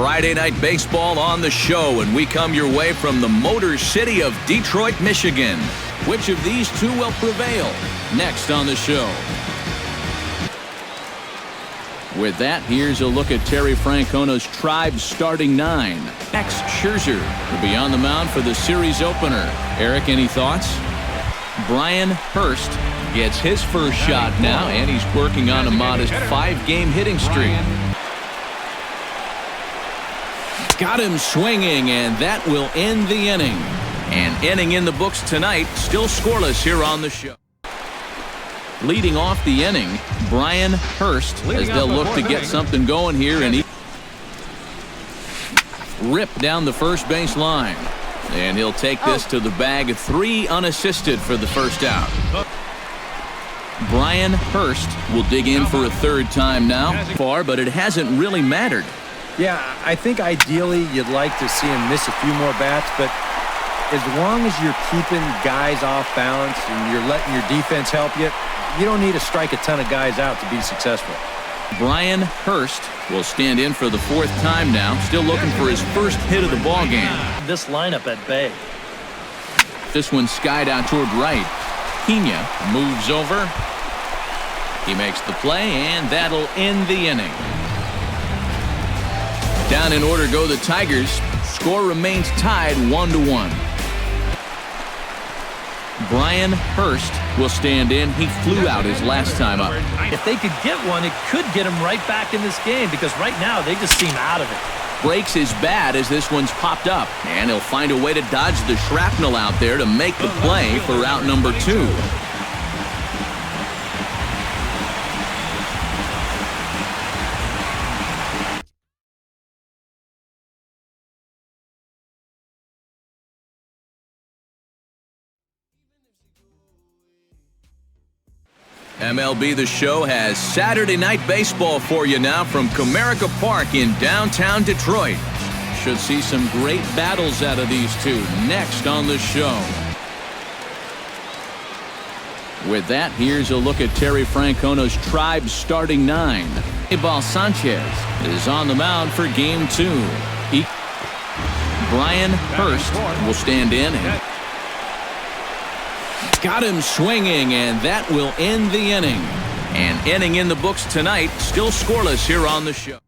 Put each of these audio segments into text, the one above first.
Friday Night Baseball on the show, and we come your way from the Motor City of Detroit, Michigan. Which of these two will prevail? Next on the show. With that, here's a look at Terry Francona's Tribe's starting nine. Max Scherzer will be on the mound for the series opener. Eric, any thoughts? Brian Hurst gets his first shot now, and he's working on a modest 5-game hitting streak. Got him swinging, and that will end the inning. An inning in the books tonight, still scoreless here on the show. Leading off the inning, Brian Hurst, as they'll look to get something going here, and he ripped down the first base line. And he'll take this to the bag, 3 unassisted for the first out. Brian Hurst will dig in for a third time now. Far, but it hasn't really mattered. Yeah, I think ideally you'd like to see him miss a few more bats, but as long as you're keeping guys off balance and you're letting your defense help you, you don't need to strike a ton of guys out to be successful. Brian Hurst will stand in for the 4th time now, still looking for his first hit of the ball game. This lineup at bay. This one skied out toward right. Pena moves over. He makes the play, and that'll end the inning. Down in order go the Tigers. Score remains tied 1-1. Brian Hurst will stand in. He flew out his last time up. If they could get one, it could get him right back in this game, because right now they just seem out of it. Breaks his bat as this one's popped up, and he'll find a way to dodge the shrapnel out there to make the play for out number 2. MLB The Show has Saturday Night Baseball for you now from Comerica Park in downtown Detroit. Should see some great battles out of these two next on the show. With that, here's a look at Terry Francona's Tribe's starting nine. Anibal Sanchez is on the mound for Game 2. Brian Hurst will stand in and got him swinging, and that will end the inning. An inning in the books tonight, still scoreless here on the show.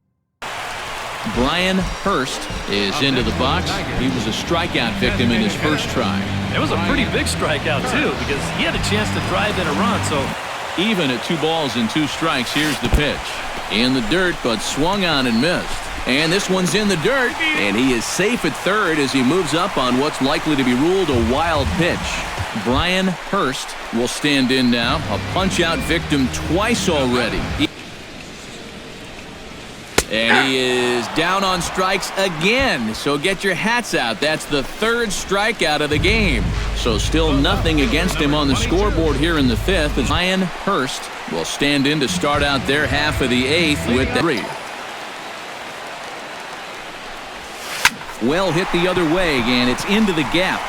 Brian Hurst is into the box. He was a strikeout victim in his first try. It was a pretty big strikeout, too, because he had a chance to drive in a run. So even at 2 balls and 2 strikes, here's the pitch. In the dirt, but swung on and missed. And this one's in the dirt, and he is safe at third as he moves up on what's likely to be ruled a wild pitch. Brian Hurst will stand in now, a punch-out victim twice already. And he is down on strikes again, so get your hats out. That's the 3rd strikeout of the game. So still nothing against him on the scoreboard here in the 5th. As Brian Hurst will stand in to start out their half of the 8th with the 3. Well hit the other way, and it's into the gap.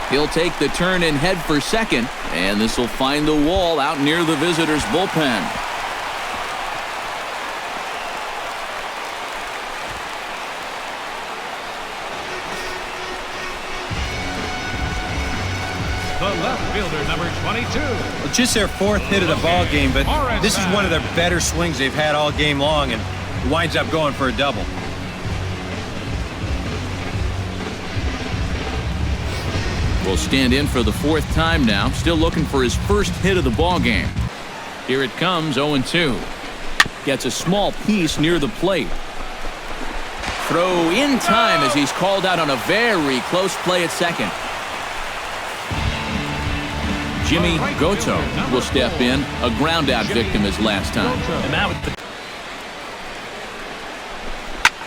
He'll take the turn and head for second, and this will find the wall out near the visitors' bullpen. The left fielder, number 22. Well, just their 4th hit of the ball game, but this is one of their better swings they've had all game long, and winds up going for a double. Will stand in for the 4th time now, still looking for his first hit of the ball game. Here it comes, 0-2. Gets a small piece near the plate. Throw in time as he's called out on a very close play at second. Jimmy Goto will step in, a ground-out victim as last time.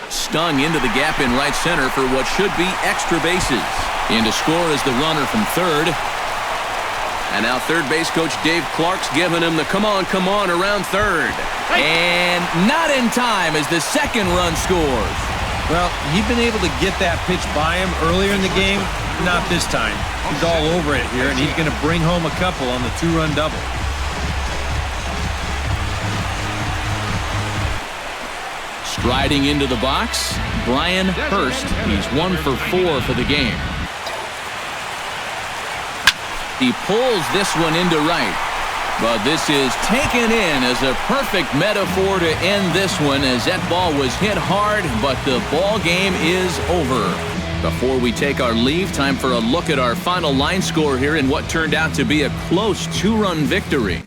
Stung into the gap in right center for what should be extra bases. In to score is the runner from third. And now third base coach Dave Clark's giving him the come on around third. And not in time as the second run scores. Well, he'd been able to get that pitch by him earlier in the game. Not this time. He's all over it here, and he's going to bring home a couple on the 2-run double. Striding into the box, Brian Hurst. He's 1 for 4 for the game. He pulls this one into right. But this is taken in as a perfect metaphor to end this one, as that ball was hit hard, but the ball game is over. Before we take our leave, time for a look at our final line score here in what turned out to be a close 2-run victory.